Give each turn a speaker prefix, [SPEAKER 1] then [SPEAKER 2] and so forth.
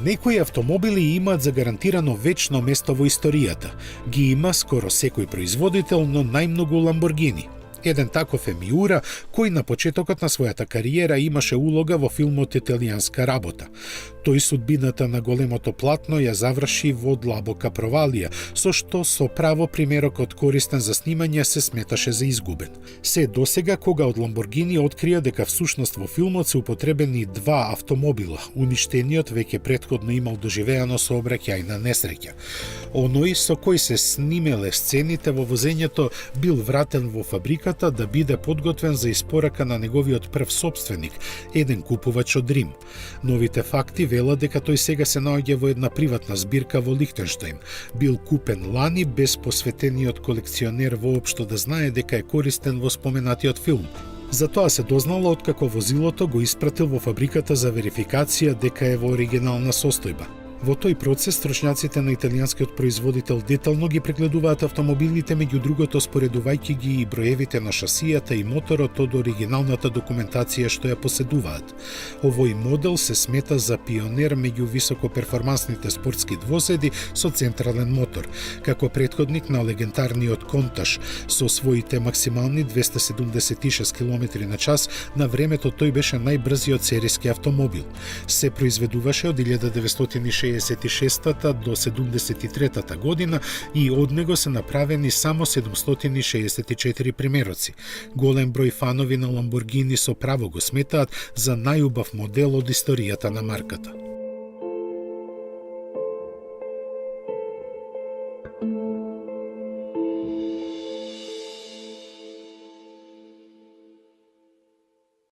[SPEAKER 1] Некои автомобили имаат загарантирано вечно место во историјата. Ги има скоро секој производител, но најмногу Lamborghini. Еден таков е Миура, кој на почетокот на својата кариера имаше улога во филмот Италијанска работа. Тој судбината на големото платно ја заврши во длабока провалија, со што со право примерокот користен за снимање се сметаше за изгубен. Се досега кога од Lamborghini открија дека всушност во филмот се употребени два автомобила, уништениот веќе претходно имал доживеано сообраќајна несреќа. Оној со кој се снимеле сцените во возењето бил вратен во фабриката да биде подготвен за испорака на неговиот прв сопственик, еден купувач од Рим. Новите факти велат дека тој сега се наоѓа во една приватна збирка во Лихтенштајн. Бил купен лани без посветениот колекционер воопшто да знае дека е користен во споменатиот филм. Затоа се дознало откако возилото го испратил во фабриката за верификација дека е во оригинална состојба. Во тој процес, стручњаците на италијанскиот производител детално ги прегледуваат автомобилите, меѓу другото споредувајќи ги и броевите на шасијата и моторот од оригиналната документација што ја поседуваат. Овој модел се смета за пионер меѓу високоперформансните спортски двозеди со централен мотор, како претходник на легендарниот Конташ со своите максимални 276 км на час. На времето тој беше најбрзиот серијски автомобил. Се произведуваше од 1966 до 73 година и од него се направени само 764 примероци. Голем број фанови на Lamborghini со право го сметаат за најубав модел од историјата на марката.